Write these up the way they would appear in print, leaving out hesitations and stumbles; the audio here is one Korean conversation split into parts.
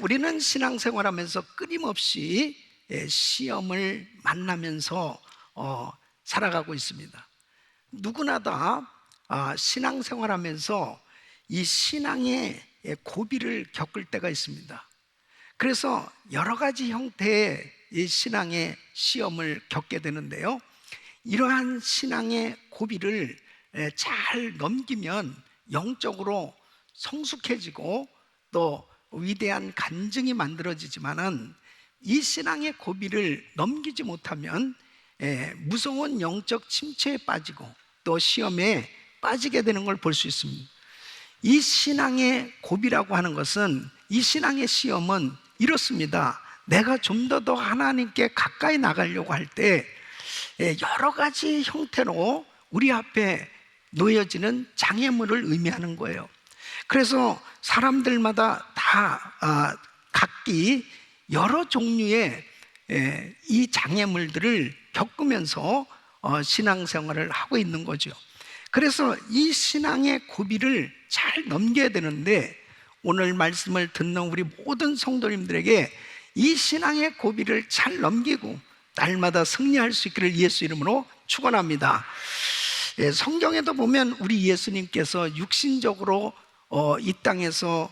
우리는 신앙생활하면서 끊임없이 시험을 만나면서 살아가고 있습니다. 누구나 다 신앙생활하면서 이 신앙의 고비를 겪을 때가 있습니다. 그래서 여러 가지 형태의 이 신앙의 시험을 겪게 되는데요, 이러한 신앙의 고비를 잘 넘기면 영적으로 성숙해지고 또 위대한 간증이 만들어지지만은, 이 신앙의 고비를 넘기지 못하면 무서운 영적 침체에 빠지고 또 시험에 빠지게 되는 걸 볼 수 있습니다. 이 신앙의 고비라고 하는 것은, 이 신앙의 시험은 이렇습니다. 내가 좀 더 하나님께 가까이 나가려고 할 때 여러 가지 형태로 우리 앞에 놓여지는 장애물을 의미하는 거예요. 그래서 사람들마다 다 각기 여러 종류의 이 장애물들을 겪으면서 신앙생활을 하고 있는 거죠. 그래서 이 신앙의 고비를 잘 넘겨야 되는데, 오늘 말씀을 듣는 우리 모든 성도님들에게 이 신앙의 고비를 잘 넘기고 날마다 승리할 수 있기를 예수 이름으로 축원합니다. 성경에도 보면 우리 예수님께서 육신적으로 이 땅에서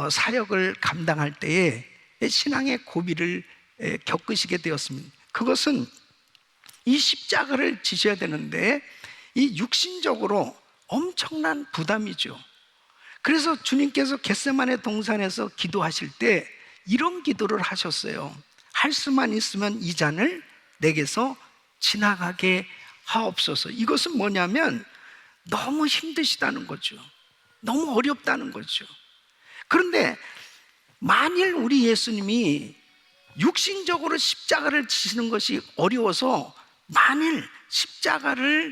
사역을 감당할 때에 신앙의 고비를 겪으시게 되었습니다. 그것은 이 십자가를 지셔야 되는데 이 육신적으로 엄청난 부담이죠. 그래서 주님께서 겟세마네 동산에서 기도하실 때 이런 기도를 하셨어요. 할 수만 있으면 이 잔을 내게서 지나가게 하옵소서. 이것은 뭐냐면 너무 힘드시다는 거죠. 너무 어렵다는 거죠. 그런데 만일 우리 예수님이 육신적으로 십자가를 지시는 것이 어려워서 만일 십자가를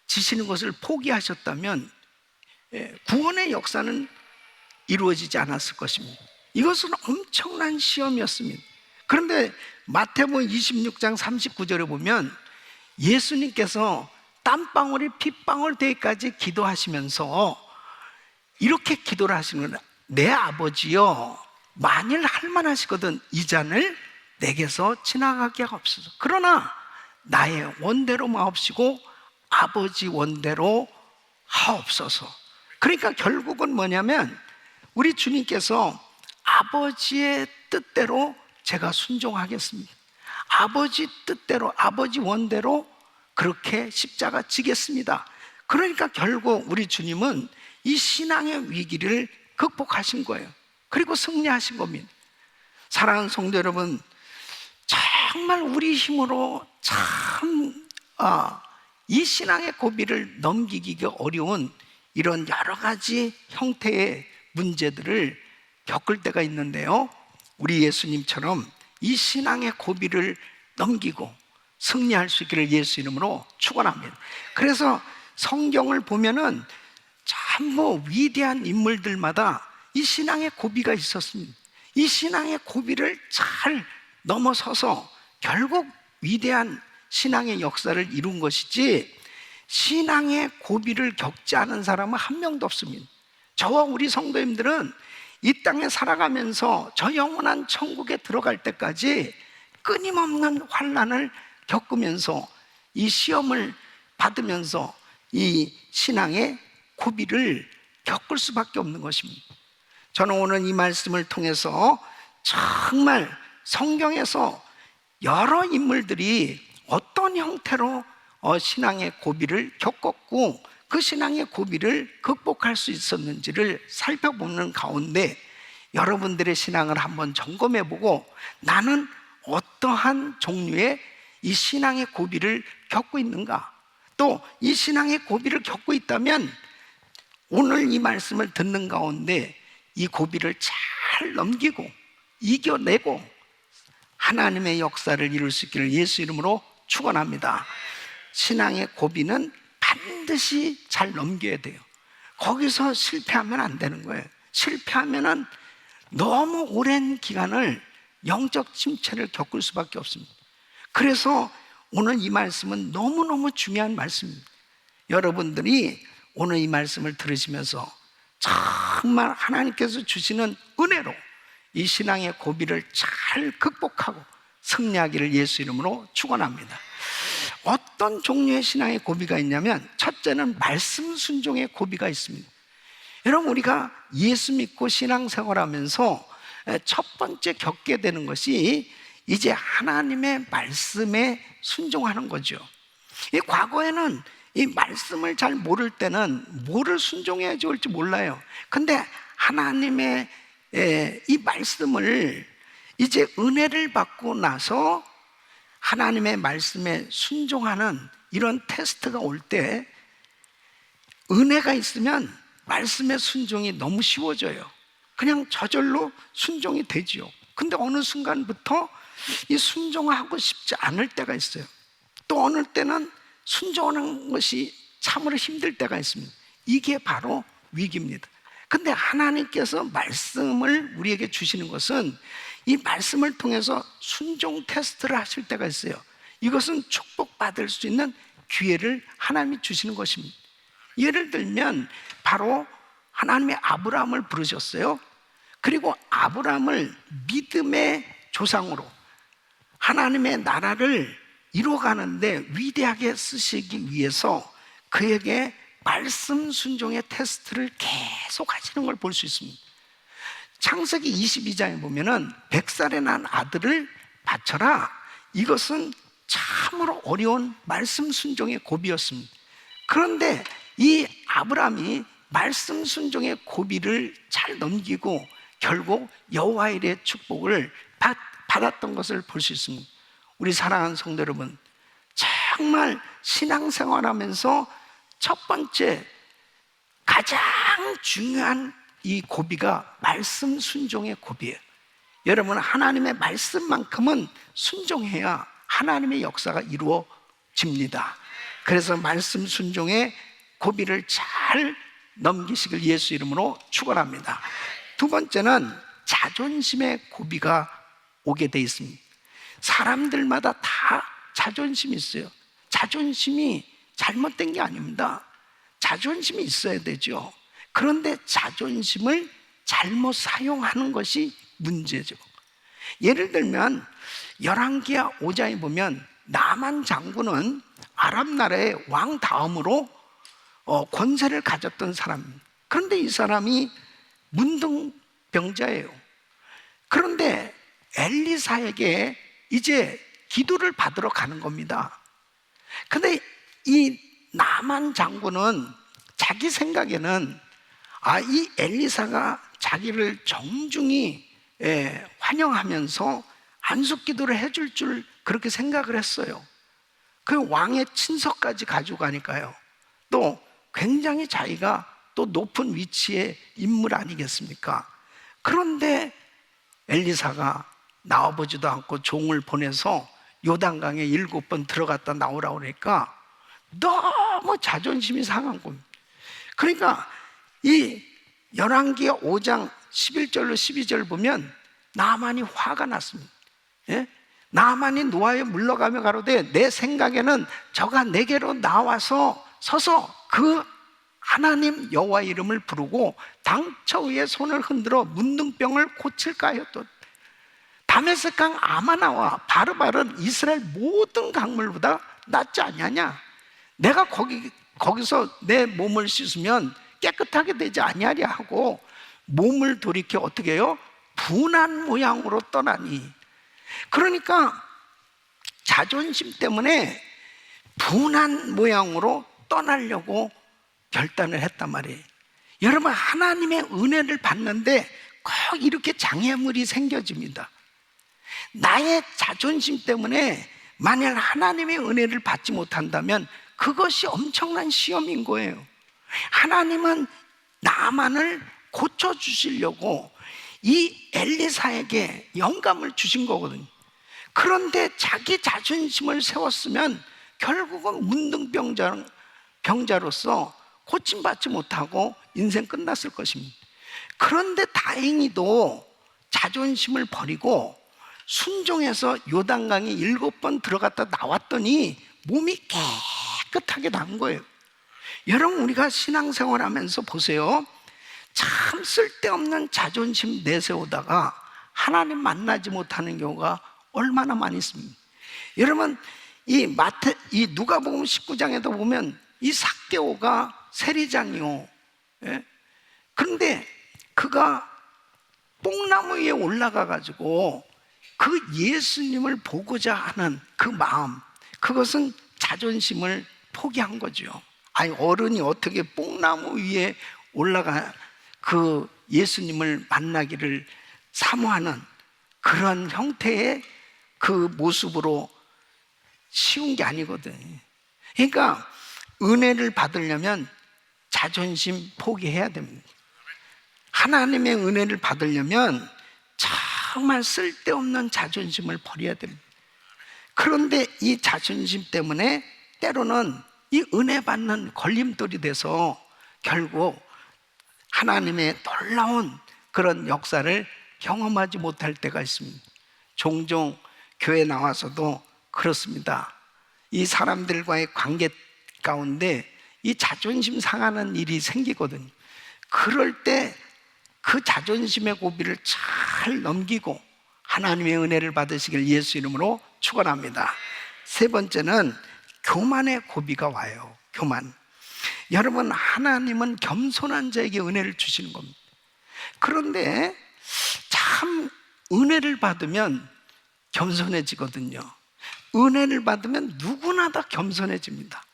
지시는 것을 포기하셨다면 구원의 역사는 이루어지지 않았을 것입니다. 이것은 엄청난 시험이었습니다. 그런데 마태복음 26장 39절에 보면 예수님께서 땀방울이 핏방울 되기까지 기도하시면서 이렇게 기도를 하시는 거예요. 내 아버지여, 만일 할만하시거든 이 잔을 내게서 지나가게 하옵소서. 그러나 나의 원대로 마옵시고 아버지 원대로 하옵소서. 그러니까 결국은 뭐냐면 우리 주님께서 아버지의 뜻대로 제가 순종하겠습니다, 아버지 뜻대로, 아버지 원대로 그렇게 십자가 지겠습니다. 그러니까 결국 우리 주님은 이 신앙의 위기를 극복하신 거예요. 그리고 승리하신 겁니다. 사랑하는 성도 여러분, 정말 우리 힘으로 참 이 신앙의 고비를 넘기기가 어려운 이런 여러 가지 형태의 문제들을 겪을 때가 있는데요, 우리 예수님처럼 이 신앙의 고비를 넘기고 승리할 수 있기를 예수 이름으로 축원합니다. 그래서 성경을 보면은 전부 위대한 인물들마다 이 신앙의 고비가 있었습니다. 이 신앙의 고비를 잘 넘어서서 결국 위대한 신앙의 역사를 이룬 것이지, 신앙의 고비를 겪지 않은 사람은 한 명도 없습니다. 저와 우리 성도님들은 이 땅에 살아가면서 저 영원한 천국에 들어갈 때까지 끊임없는 환난을 겪으면서 이 시험을 받으면서 이 신앙의 고비를 겪을 수밖에 없는 것입니다. 저는 오늘 이 말씀을 통해서 정말 성경에서 여러 인물들이 어떤 형태로 신앙의 고비를 겪었고 그 신앙의 고비를 극복할 수 있었는지를 살펴보는 가운데 여러분들의 신앙을 한번 점검해보고 나는 어떠한 종류의 이 신앙의 고비를 겪고 있는가, 또 이 신앙의 고비를 겪고 있다면 오늘 이 말씀을 듣는 가운데 이 고비를 잘 넘기고 이겨내고 하나님의 역사를 이룰 수 있기를 예수 이름으로 축원합니다. 신앙의 고비는 반드시 잘 넘겨야 돼요. 거기서 실패하면 안 되는 거예요. 실패하면은 너무 오랜 기간을 영적 침체를 겪을 수밖에 없습니다. 그래서 오늘 이 말씀은 너무너무 중요한 말씀입니다. 여러분들이 오늘 이 말씀을 들으시면서 정말 하나님께서 주시는 은혜로 이 신앙의 고비를 잘 극복하고 승리하기를 예수 이름으로 축원합니다. 어떤 종류의 신앙의 고비가 있냐면, 첫째는 말씀 순종의 고비가 있습니다. 여러분, 우리가 예수 믿고 신앙생활하면서 첫 번째 겪게 되는 것이 이제 하나님의 말씀에 순종하는 거죠. 이 과거에는 이 말씀을 잘 모를 때는 뭐를 순종해야 좋을지 몰라요. 근데 하나님의 이 말씀을 이제 은혜를 받고 나서 하나님의 말씀에 순종하는 이런 테스트가 올 때, 은혜가 있으면 말씀의 순종이 너무 쉬워져요. 그냥 저절로 순종이 되지요. 근데 어느 순간부터 이 순종하고 싶지 않을 때가 있어요. 또 어느 때는 순종하는 것이 참으로 힘들 때가 있습니다. 이게 바로 위기입니다. 근데 하나님께서 말씀을 우리에게 주시는 것은 이 말씀을 통해서 순종 테스트를 하실 때가 있어요. 이것은 축복받을 수 있는 기회를 하나님이 주시는 것입니다. 예를 들면 바로 하나님의 아브라함을 부르셨어요. 그리고 아브라함을 믿음의 조상으로 하나님의 나라를 이루어가는데 위대하게 쓰시기 위해서 그에게 말씀 순종의 테스트를 계속 하시는 걸 볼 수 있습니다. 창세기 22장에 보면은 100살에 난 아들을 바쳐라. 이것은 참으로 어려운 말씀 순종의 고비였습니다. 그런데 이 아브라함이 말씀 순종의 고비를 잘 넘기고 결국 여호와의 일의 축복을 받았던 것을 볼 수 있습니다. 우리 사랑하는 성도 여러분, 정말 신앙생활하면서 첫 번째 가장 중요한 이 고비가 말씀 순종의 고비예요. 여러분, 하나님의 말씀만큼은 순종해야 하나님의 역사가 이루어집니다. 그래서 말씀 순종의 고비를 잘 넘기시길 예수 이름으로 축원합니다. 두 번째는 자존심의 고비가 오게 돼 있습니다. 사람들마다 다 자존심이 있어요. 자존심이 잘못된 게 아닙니다. 자존심이 있어야 되죠. 그런데 자존심을 잘못 사용하는 것이 문제죠. 예를 들면 열왕기하 5장에 보면 나만 장군은 아람 나라의 왕 다음으로 권세를 가졌던 사람입니다. 그런데 이 사람이 문둥병자예요. 그런데 엘리사에게 이제 기도를 받으러 가는 겁니다. 근데 이 나만 장군은 자기 생각에는 이 엘리사가 자기를 정중히 환영하면서 안숙기도를 해줄 줄 그렇게 생각을 했어요. 그 왕의 친서까지 가지고 가니까요. 또 굉장히 자기가 또 높은 위치의 인물 아니겠습니까? 그런데 엘리사가 나와보지도 않고 종을 보내서 요단강에 7번 들어갔다 나오라고 그러니까 너무 자존심이 상한 겁니다. 그러니까 이 열왕기하 5장 11절로 12절 보면 나만이 화가 났습니다. 나만이 노아에 물러가며 가로되 내 생각에는 저가 내게로 나와서 서서 그 하나님 여호와 이름을 부르고 당처 위에 손을 흔들어 문둥병을 고칠까 하였던 다메섹강 아마나와 바르바른 이스라엘 모든 강물보다 낫지 아니하냐? 내가 거기서 내 몸을 씻으면 깨끗하게 되지 아니하랴 하고 몸을 돌이켜 어떻게 해요? 분한 모양으로 떠나니. 그러니까 자존심 때문에 분한 모양으로 떠나려고 결단을 했단 말이에요. 여러분, 하나님의 은혜를 받는데 꼭 이렇게 장애물이 생겨집니다. 나의 자존심 때문에 만약 하나님의 은혜를 받지 못한다면 그것이 엄청난 시험인 거예요. 하나님은 나만을 고쳐주시려고 이 엘리사에게 영감을 주신 거거든요. 그런데 자기 자존심을 세웠으면 결국은 문둥병자로서 고침받지 못하고 인생 끝났을 것입니다. 그런데 다행히도 자존심을 버리고 순종해서 요단강에 7번 들어갔다 나왔더니 몸이 깨끗하게 난 거예요. 여러분, 우리가 신앙생활 하면서 보세요. 참 쓸데없는 자존심 내세우다가 하나님 만나지 못하는 경우가 얼마나 많이 있습니다. 여러분, 이 누가복음 19장에도 보면 이 삭개오가 세리장이요. 예? 그런데 그가 뽕나무 위에 올라가 가지고 그 예수님을 보고자 하는 그 마음, 그것은 자존심을 포기한 거죠. 아니, 어른이 어떻게 뽕나무 위에 올라가 그 예수님을 만나기를 사모하는 그런 형태의 그 모습으로 쉬운 게 아니거든. 그러니까 은혜를 받으려면 자존심 포기해야 됩니다. 하나님의 은혜를 받으려면 정말 쓸데없는 자존심을 버려야 됩니다. 그런데 이 자존심 때문에 때로는 이 은혜 받는 걸림돌이 돼서 결국 하나님의 놀라운 그런 역사를 경험하지 못할 때가 있습니다. 종종 교회 나와서도 그렇습니다. 이 사람들과의 관계 가운데 이 자존심 상하는 일이 생기거든요. 그럴 때 그 자존심의 고비를 잘 넘기고 하나님의 은혜를 받으시길 예수 이름으로 축원합니다. 세 번째는 교만의 고비가 와요. 교만. 여러분, 하나님은 겸손한 자에게 은혜를 주시는 겁니다. 그런데 참 은혜를 받으면 겸손해지거든요. 은혜를 받으면 누구나 다 겸손해집니다.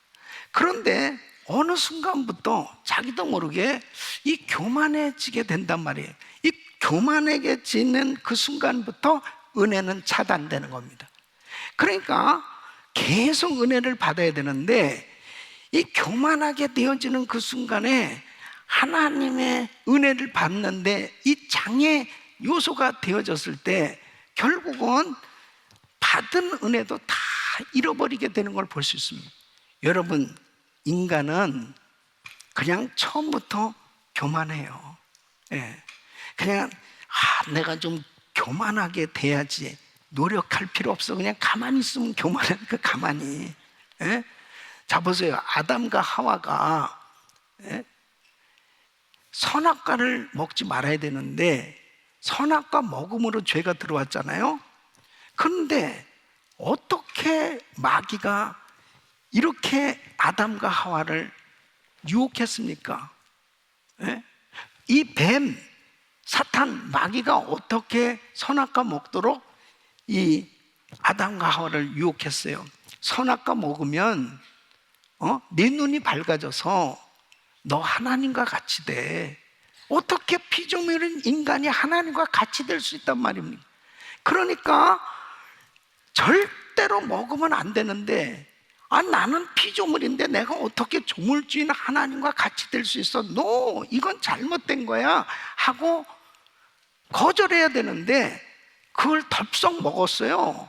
그런데 어느 순간부터 자기도 모르게 이 교만해지게 된단 말이에요. 이 교만해지는 그 순간부터 은혜는 차단되는 겁니다. 그러니까 계속 은혜를 받아야 되는데 이 교만하게 되어지는 그 순간에 하나님의 은혜를 받는데 이 장애 요소가 되어졌을 때 결국은 받은 은혜도 다 잃어버리게 되는 걸 볼 수 있습니다. 여러분, 인간은 그냥 처음부터 교만해요. 예. 그냥 내가 좀 교만하게 돼야지, 노력할 필요 없어. 그냥 가만히 있으면 교만하니까 가만히. 예? 자, 보세요. 아담과 하와가 선악과를 먹지 말아야 되는데 선악과 먹음으로 죄가 들어왔잖아요. 그런데 어떻게 마귀가 이렇게 아담과 하와를 유혹했습니까? 예? 이 뱀, 사탄, 마귀가 어떻게 선악과 먹도록 이 아담과 하와를 유혹했어요? 선악과 먹으면 네 눈이 밝아져서 너 하나님과 같이 돼. 어떻게 피조물인 인간이 하나님과 같이 될 수 있단 말입니까? 그러니까 절대로 먹으면 안 되는데 나는 피조물인데 내가 어떻게 조물주인 하나님과 같이 될 수 있어? No, 이건 잘못된 거야 하고 거절해야 되는데 그걸 덥석 먹었어요.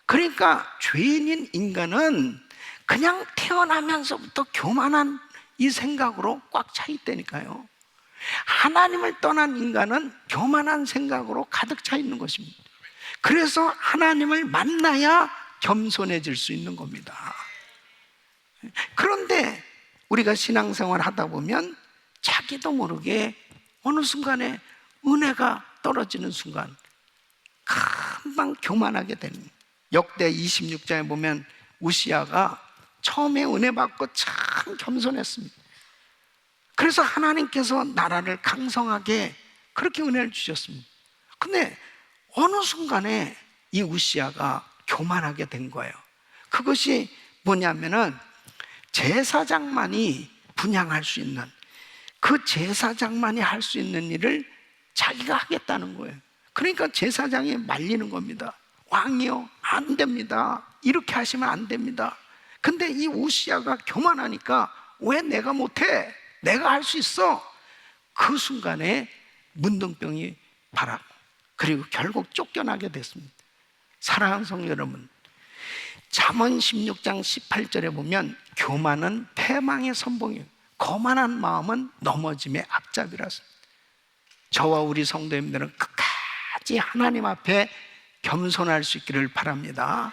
그러니까 죄인인 인간은 그냥 태어나면서부터 교만한 이 생각으로 꽉 차 있다니까요. 하나님을 떠난 인간은 교만한 생각으로 가득 차 있는 것입니다. 그래서 하나님을 만나야 겸손해질 수 있는 겁니다. 그런데 우리가 신앙생활 하다 보면 자기도 모르게 어느 순간에 은혜가 떨어지는 순간 금방 교만하게 되는 거예요. 역대 26장에 보면 우시야가 처음에 은혜 받고 참 겸손했습니다. 그래서 하나님께서 나라를 강성하게 그렇게 은혜를 주셨습니다. 근데 어느 순간에 이 우시야가 교만하게 된 거예요. 그것이 뭐냐면은 제사장만이 분향할 수 있는, 그 제사장만이 할 수 있는 일을 자기가 하겠다는 거예요. 그러니까 제사장이 말리는 겁니다. 왕이요, 안 됩니다. 이렇게 하시면 안 됩니다. 근데 이 우시야가 교만하니까 왜 내가 못해? 내가 할 수 있어. 그 순간에 문둥병이 발하고 그리고 결국 쫓겨나게 됐습니다. 사랑하는 성도 여러분, 잠언 16장 18절에 보면 교만은 패망의 선봉이에요. 거만한 마음은 넘어짐의 앞잡이라서. 저와 우리 성도님들은 끝까지 하나님 앞에 겸손할 수 있기를 바랍니다.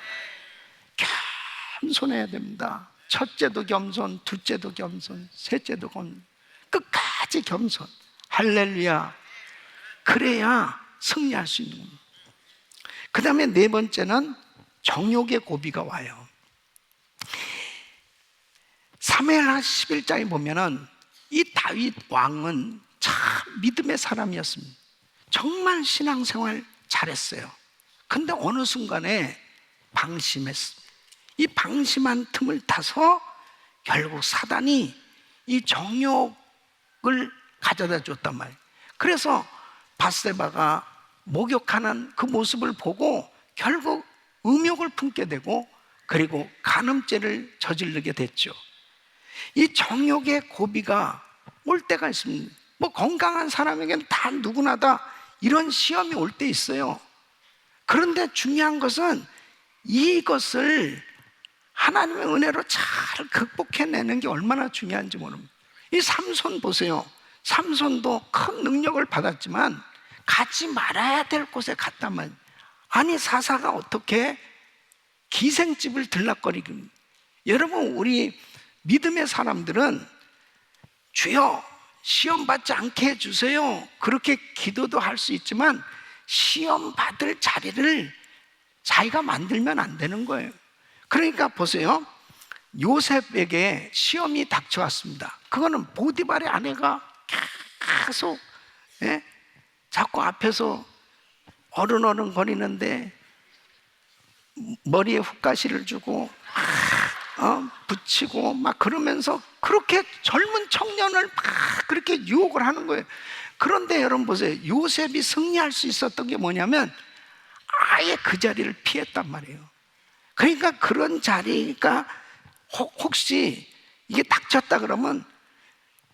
겸손해야 됩니다. 첫째도 겸손, 둘째도 겸손, 셋째도 겸손, 끝까지 겸손. 할렐루야. 그래야 승리할 수 있는 겁니다. 그 다음에 네 번째는 정욕의 고비가 와요. 사무엘하 11장에 보면은 이 다윗 왕은 참 믿음의 사람이었습니다. 정말 신앙생활 잘했어요. 근데 어느 순간에 방심했습니다. 이 방심한 틈을 타서 결국 사단이 이 정욕을 가져다 줬단 말이에요. 그래서 밧세바가 목욕하는 그 모습을 보고 결국 음욕을 품게 되고 그리고 간음죄를 저지르게 됐죠. 이 정욕의 고비가 올 때가 있습니다. 뭐 건강한 사람에게는 다 누구나 다 이런 시험이 올 때 있어요. 그런데 중요한 것은 이것을 하나님의 은혜로 잘 극복해내는 게 얼마나 중요한지 모릅니다. 이 삼손 보세요. 삼손도 큰 능력을 받았지만 가지 말아야 될 곳에 갔단 말이에요. 아니 사사가 어떻게 기생집을 들락거리고. 여러분, 우리 믿음의 사람들은 주여 시험 받지 않게 해주세요, 그렇게 기도도 할 수 있지만 시험 받을 자리를 자기가 만들면 안 되는 거예요. 그러니까 보세요, 요셉에게 시험이 닥쳐왔습니다. 그거는 보디발의 아내가 계속 자꾸 앞에서 어른어른 거리는데 머리에 훅가시를 주고 붙이고 막 그러면서 그렇게 젊은 청년을 막 그렇게 유혹을 하는 거예요. 그런데 여러분 보세요, 요셉이 승리할 수 있었던 게 뭐냐면 아예 그 자리를 피했단 말이에요. 그러니까 그런 자리가 혹시 이게 닥쳤다 그러면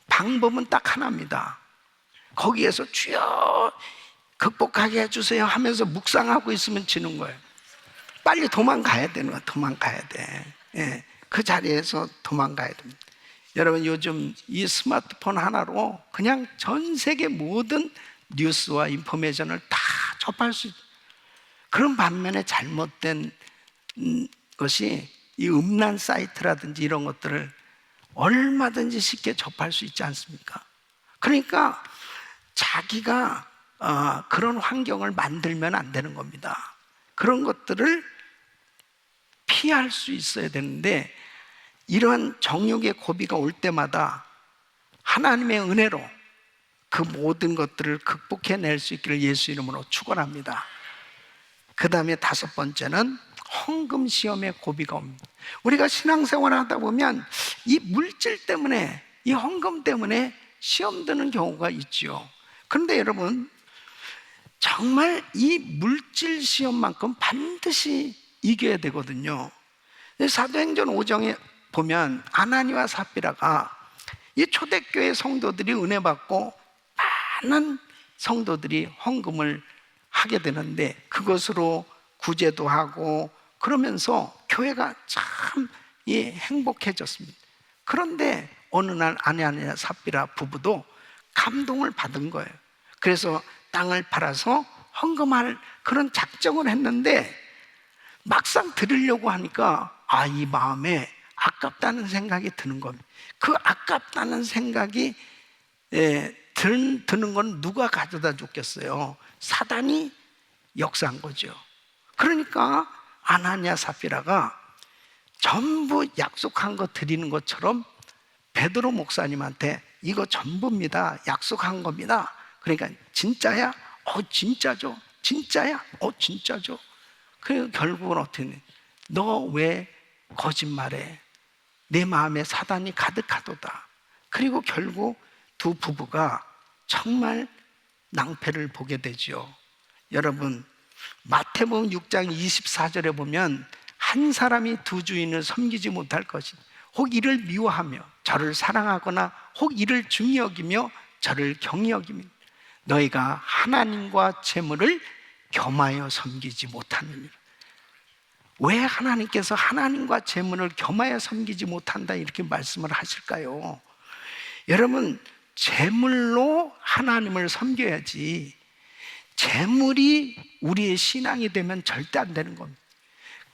방법은 딱 하나입니다. 거기에서 주여 극복하게 해주세요 하면서 묵상하고 있으면 지는 거예요. 빨리 도망가야 되는 거야. 도망가야 돼. 예, 그 자리에서 도망가야 됩니다. 여러분, 요즘 이 스마트폰 하나로 그냥 전 세계 모든 뉴스와 인포메이션을 다 접할 수 있어요. 그런 반면에 잘못된 것이 이 음란 사이트라든지 이런 것들을 얼마든지 쉽게 접할 수 있지 않습니까? 그러니까 자기가 그런 환경을 만들면 안 되는 겁니다. 그런 것들을 피할 수 있어야 되는데 이러한 정욕의 고비가 올 때마다 하나님의 은혜로 그 모든 것들을 극복해낼 수 있기를 예수 이름으로 축원합니다. 그 다음에 다섯 번째는 헌금 시험의 고비가 옵니다. 우리가 신앙생활을 하다 보면 이 물질 때문에, 이 헌금 때문에 시험 드는 경우가 있죠. 그런데 여러분, 정말 이 물질 시험만큼 반드시 이겨야 되거든요. 사도행전 5장에 보면 아나니와 삽비라가 이 초대교회 성도들이 은혜 받고 많은 성도들이 헌금을 하게 되는데 그것으로 구제도 하고 그러면서 교회가 참 행복해졌습니다. 그런데 어느 날 아나니아 삽비라 부부도 감동을 받은 거예요. 그래서 땅을 팔아서 헌금할 그런 작정을 했는데 막상 드리려고 하니까 이 마음에 아깝다는 생각이 드는 겁니다. 그 아깝다는 생각이 드는 건 누가 가져다 줬겠어요? 사단이 역사한 거죠. 그러니까 아나니아 삽비라가 전부 약속한 거 드리는 것처럼 베드로 목사님한테 이거 전부입니다, 약속한 겁니다. 그러니까 진짜야? 진짜죠. 진짜야? 진짜죠. 그래서 결국은 어떻게 해? 너 왜 거짓말해? 내 마음에 사단이 가득하도다. 그리고 결국 두 부부가 정말 낭패를 보게 되죠. 여러분, 마태복음 6장 24절에 보면 한 사람이 두 주인을 섬기지 못할 것이니 혹 이를 미워하며 저를 사랑하거나 혹 이를 중히 여기며 저를 경히 여기며 너희가 하나님과 재물을 겸하여 섬기지 못하느니라. 왜 하나님께서 하나님과 재물을 겸하여 섬기지 못한다 이렇게 말씀을 하실까요? 여러분, 재물로 하나님을 섬겨야지 재물이 우리의 신앙이 되면 절대 안 되는 겁니다.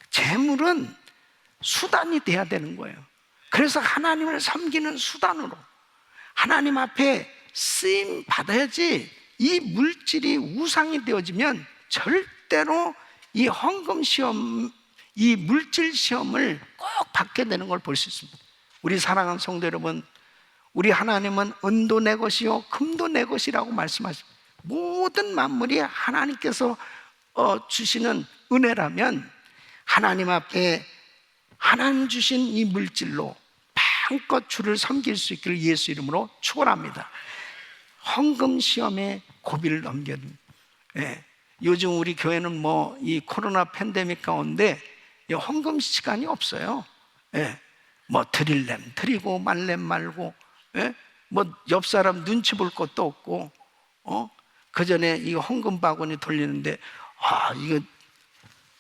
재물은 수단이 돼야 되는 거예요. 그래서 하나님을 섬기는 수단으로 하나님 앞에 쓰임 받아야지 이 물질이 우상이 되어지면 절대로 이 헌금 시험, 이 물질 시험을 꼭 받게 되는 걸 볼 수 있습니다. 우리 사랑하는 성도 여러분, 우리 하나님은 은도 내 것이요 금도 내 것이라고 말씀하십니다. 모든 만물이 하나님께서 주시는 은혜라면 하나님 앞에 하나님 주신 이 물질로 마음껏 주를 섬길 수 있기를 예수 이름으로 축원합니다. 헌금 시험에 고비를 넘겨야 됩니다. 예. 요즘 우리 교회는 뭐 이 코로나 팬데믹 가운데 헌금 시간이 없어요. 예. 뭐 드릴렘 드리고 말렘 말고, 예? 뭐 옆 사람 눈치 볼 것도 없고, 그 전에 이 헌금 바구니 돌리는데 이거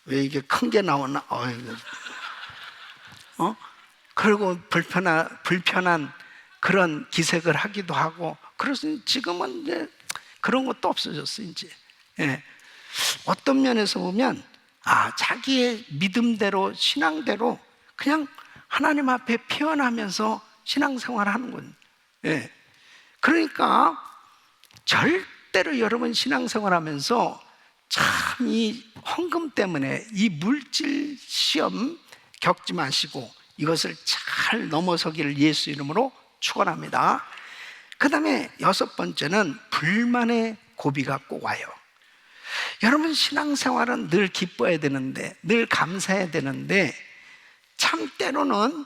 왜 이게 큰 게 나오나? 그리고 불편한 그런 기색을 하기도 하고, 그래서 지금은 이제 그런 것도 없어졌어 이제. 예. 어떤 면에서 보면 자기의 믿음대로 신앙대로 그냥 하나님 앞에 표현하면서 신앙생활을 하는 거예요. 예. 그러니까 절대로 여러분 신앙생활하면서 참 이 헌금 때문에 이 물질 시험 겪지 마시고 이것을 잘 넘어서기를 예수 이름으로 축원합니다. 그 다음에 6번째는 불만의 고비가 꼭 와요. 여러분 신앙생활은 늘 기뻐해야 되는데, 늘 감사해야 되는데, 참 때로는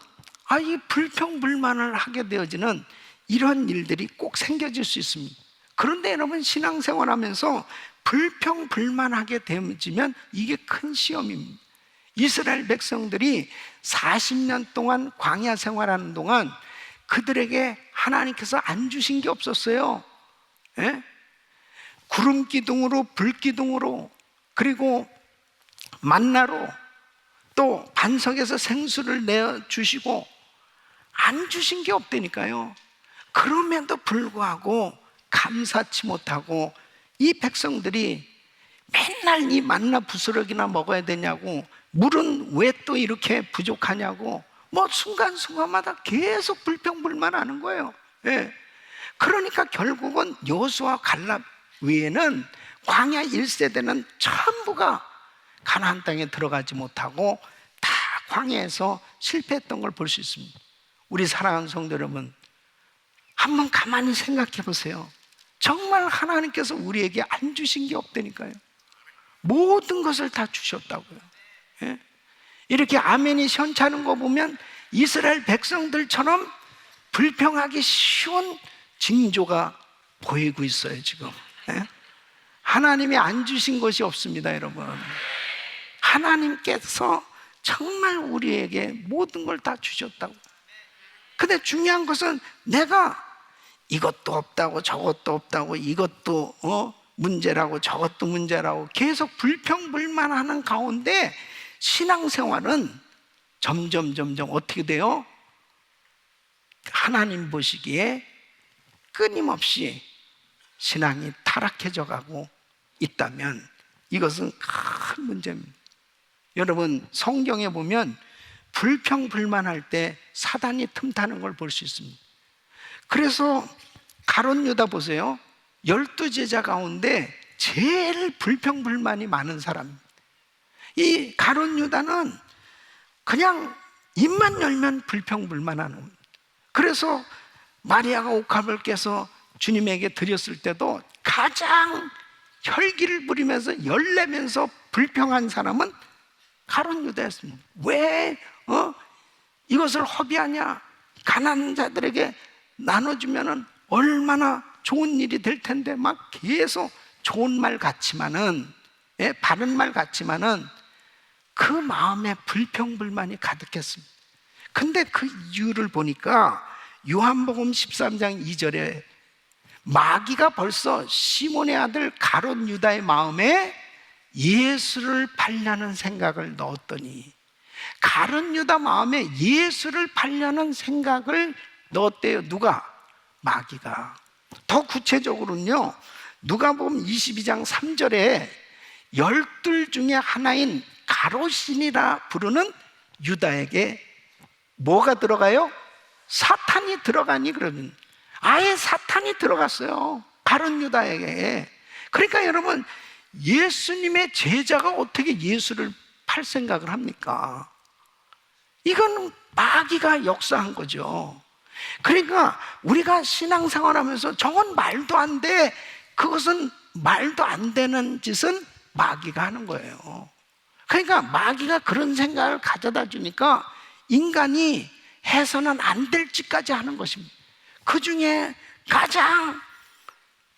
이 불평불만을 하게 되어지는 이런 일들이 꼭 생겨질 수 있습니다. 그런데 여러분 신앙생활하면서 불평불만하게 되어지면 이게 큰 시험입니다. 이스라엘 백성들이 40년 동안 광야 생활하는 동안 그들에게 하나님께서 안 주신 게 없었어요. 예? 구름 기둥으로, 불 기둥으로, 그리고 만나로, 또 반석에서 생수를 내어주시고 안 주신 게 없다니까요. 그럼에도 불구하고 감사치 못하고 이 백성들이 맨날 이 만나 부스러기나 먹어야 되냐고, 물은 왜 또 이렇게 부족하냐고, 뭐 순간순간마다 계속 불평불만하는 거예요. 예. 그러니까 결국은 여호수아 갈렙 외에는 광야 1세대는 전부가 가나안 땅에 들어가지 못하고 다 광야에서 실패했던 걸 볼 수 있습니다. 우리 사랑하는 성도 여러분, 한번 가만히 생각해 보세요. 정말 하나님께서 우리에게 안 주신 게 없다니까요. 모든 것을 다 주셨다고요. 예? 이렇게 아멘이 시원찮은 거 보면 이스라엘 백성들처럼 불평하기 쉬운 징조가 보이고 있어요 지금. 예? 하나님이 안 주신 것이 없습니다 여러분. 하나님께서 정말 우리에게 모든 걸 다 주셨다고. 근데 중요한 것은 내가 이것도 없다고 저것도 없다고, 이것도 문제라고 저것도 문제라고 계속 불평불만하는 가운데 신앙생활은 점점 어떻게 돼요? 하나님 보시기에 끊임없이 신앙이 타락해져 가고 있다면 이것은 큰 문제입니다. 여러분 성경에 보면 불평불만할 때 사단이 틈타는 걸 볼 수 있습니다. 그래서 가룟 유다 보세요. 12제자 가운데 제일 불평불만이 많은 사람입니다. 이 가룟 유다는 그냥 입만 열면 불평불만하는 겁니다. 그래서 마리아가 옥합을 깨서 주님에게 드렸을 때도 가장 혈기를 부리면서 열내면서 불평한 사람은 가룟 유다였습니다. 왜 이것을 허비하냐? 가난한 자들에게 나눠주면 얼마나 좋은 일이 될 텐데, 막 계속 좋은 말 같지만은, 바른 말 같지만은 그 마음에 불평불만이 가득했습니다. 근데 그 이유를 보니까 요한복음 13장 2절에 마귀가 벌써 시몬의 아들 가룟 유다의 마음에 예수를 팔려는 생각을 넣었더니, 가룟 유다 마음에 예수를 팔려는 생각을 넣었대요. 누가? 마귀가. 더 구체적으로는요, 누가복음 22장 3절에 12 중에 하나인 가롯신이라 부르는 유다에게 뭐가 들어가요? 사탄이 들어가니? 그러면 아예 사탄이 들어갔어요. 다른 유다에게. 그러니까 여러분, 예수님의 제자가 어떻게 예수를 팔 생각을 합니까? 이건 마귀가 역사한 거죠. 그러니까 우리가 신앙생활하면서 저건 말도 안 돼, 그것은 말도 안 되는 짓은 마귀가 하는 거예요. 그러니까 마귀가 그런 생각을 가져다 주니까 인간이 해서는 안 될 짓까지 하는 것입니다. 그 중에 가장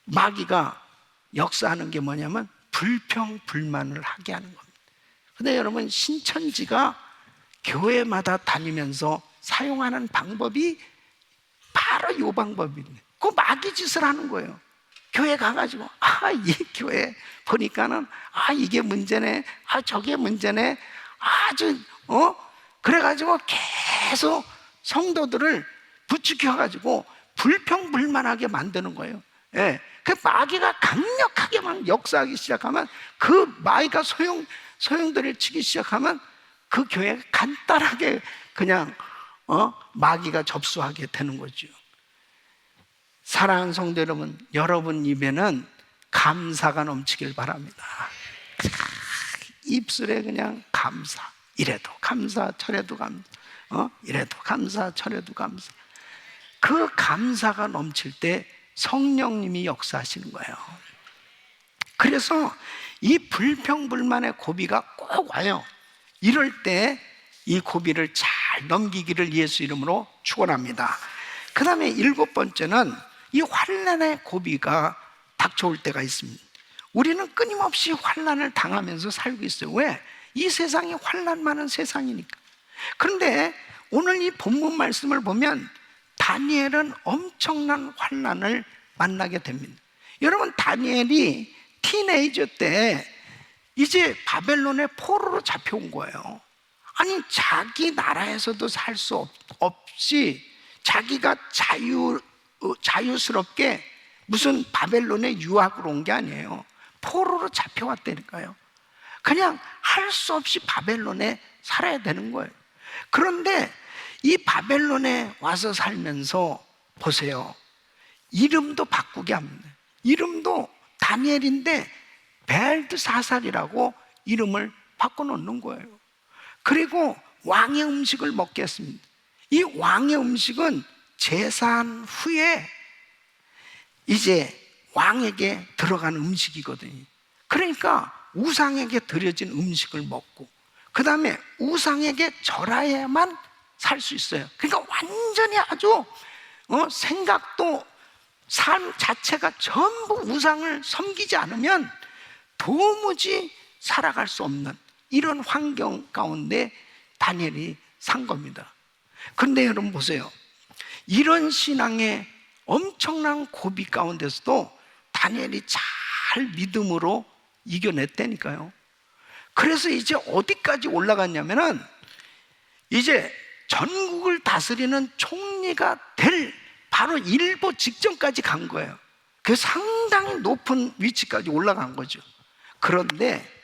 마귀가 역사하는 게 뭐냐면 불평불만을 하게 하는 겁니다. 근데 여러분, 신천지가 교회마다 다니면서 사용하는 방법이 바로 이 방법입니다. 그 마귀 짓을 하는 거예요. 교회 가가지고 이 교회 보니까는 이게 문제네, 저게 문제네, 아주 그래가지고 계속 성도들을 부추겨가지고 불평불만하게 만드는 거예요. 예. 그 마귀가 강력하게만 역사하기 시작하면, 그 마귀가 소용돌이를 치기 시작하면 그 교회가 간단하게 그냥 마귀가 접수하게 되는 거죠. 사랑하는 성도 여러분, 여러분 입에는 감사가 넘치길 바랍니다. 입술에 그냥 감사, 이래도 감사, 저래도 감사, 이래도 감사, 저래도 감사. 그 감사가 넘칠 때 성령님이 역사하시는 거예요. 그래서 이 불평불만의 고비가 꼭 와요. 이럴 때 이 고비를 잘 넘기기를 예수 이름으로 축원합니다. 그 다음에 7번째는 이 환난의 고비가 닥쳐올 때가 있습니다. 우리는 끊임없이 환난을 당하면서 살고 있어요. 왜? 이 세상이 환난 많은 세상이니까. 그런데 오늘 이 본문 말씀을 보면 다니엘은 엄청난 환난을 만나게 됩니다. 여러분, 다니엘이 티네이저 때 이제 바벨론의 포로로 잡혀온 거예요. 아니, 자기 나라에서도 살 수 없이 자기가 자유스럽게 무슨 바벨론에 유학을 온 게 아니에요. 포로로 잡혀왔다니까요. 그냥 할 수 없이 바벨론에 살아야 되는 거예요. 그런데 이 바벨론에 와서 살면서 보세요. 이름도 바꾸게 합니다. 이름도 다니엘인데 벨드사살이라고 이름을 바꿔놓는 거예요. 그리고 왕의 음식을 먹게 했습니다. 이 왕의 음식은 제사한 후에 이제 왕에게 들어가는 음식이거든요. 그러니까 우상에게 드려진 음식을 먹고, 그 다음에 우상에게 절하야만 살 수 있어요. 그러니까 완전히 아주 생각도 삶 자체가 전부 우상을 섬기지 않으면 도무지 살아갈 수 없는 이런 환경 가운데 다니엘이 산 겁니다. 그런데 여러분 보세요. 이런 신앙의 엄청난 고비 가운데서도 다니엘이 잘 믿음으로 이겨냈다니까요. 그래서 이제 어디까지 올라갔냐면은 이제 전국을 다스리는 총리가 될 바로 일보 직전까지 간 거예요. 그 상당히 높은 위치까지 올라간 거죠. 그런데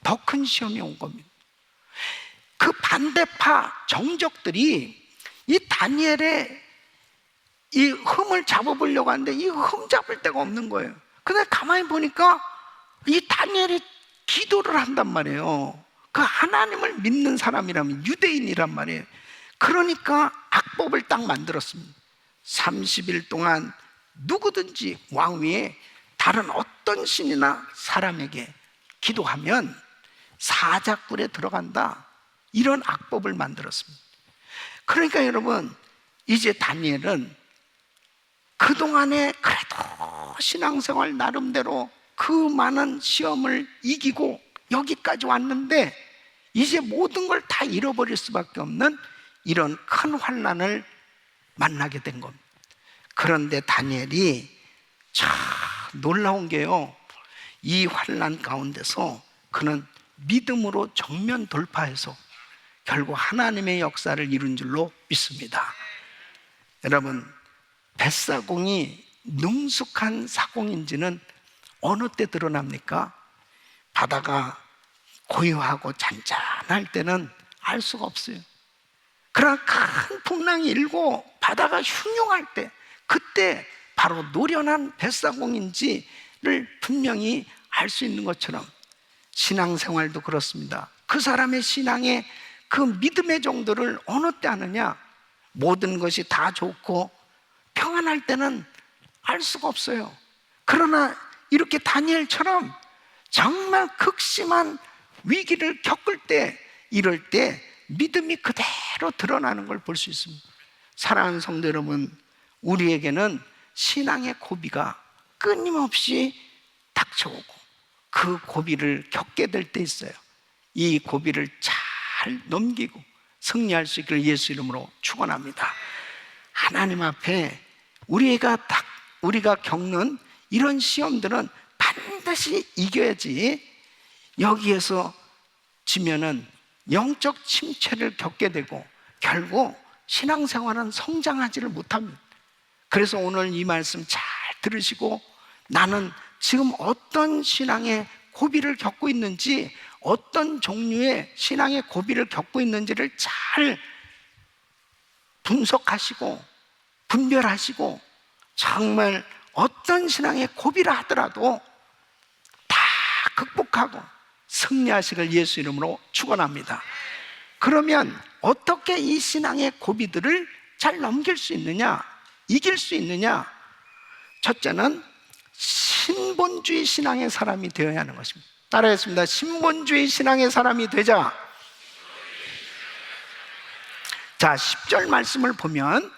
더 큰 시험이 온 겁니다. 그 반대파 정적들이 이 다니엘의 이 흠을 잡아보려고 하는데 이 흠 잡을 데가 없는 거예요. 근데 가만히 보니까 이 다니엘이 기도를 한단 말이에요. 그 하나님을 믿는 사람이라면, 유대인이란 말이에요. 그러니까 악법을 딱 만들었습니다. 30일 동안 누구든지 왕 위에 다른 어떤 신이나 사람에게 기도하면 사자굴에 들어간다, 이런 악법을 만들었습니다. 그러니까 여러분, 이제 다니엘은 그동안에 그래도 신앙생활 나름대로 그 많은 시험을 이기고 여기까지 왔는데 이제 모든 걸 다 잃어버릴 수밖에 없는 이런 큰 환난을 만나게 된 겁니다. 그런데 다니엘이 참 놀라운 게요, 이 환난 가운데서 그는 믿음으로 정면 돌파해서 결국 하나님의 역사를 이룬 줄로 믿습니다. 여러분, 뱃사공이 능숙한 사공인지는 어느 때 드러납니까? 바다가 고요하고 잔잔할 때는 알 수가 없어요. 그러나 큰 풍랑이 일고 바다가 흉흉할 때, 그때 바로 노련한 뱃사공인지를 분명히 알 수 있는 것처럼 신앙생활도 그렇습니다. 그 사람의 신앙의 그 믿음의 정도를 어느 때 아느냐? 모든 것이 다 좋고 평안할 때는 알 수가 없어요. 그러나 이렇게 다니엘처럼 정말 극심한 위기를 겪을 때, 이럴 때 믿음이 그대로 드러나는 걸 볼 수 있습니다. 사랑하는 성도 여러분, 우리에게는 신앙의 고비가 끊임없이 닥쳐오고 그 고비를 겪게 될 때 있어요. 이 고비를 잘 넘기고 승리할 수 있기를 예수 이름으로 축원합니다. 하나님 앞에 우리가 겪는 이런 시험들은 반드시 이겨야지, 여기에서 지면은 영적 침체를 겪게 되고 결국 신앙생활은 성장하지를 못합니다. 그래서 오늘 이 말씀 잘 들으시고 나는 지금 어떤 신앙의 고비를 겪고 있는지, 어떤 종류의 신앙의 고비를 겪고 있는지를 잘 분석하시고 분별하시고 정말 어떤 신앙의 고비라 하더라도 다 극복하고 승리하시길 예수 이름으로 축원합니다. 그러면 어떻게 이 신앙의 고비들을 잘 넘길 수 있느냐, 이길 수 있느냐? 첫째는 신본주의 신앙의 사람이 되어야 하는 것입니다. 따라했습니다. 신본주의 신앙의 사람이 되자. 자, 10절 말씀을 보면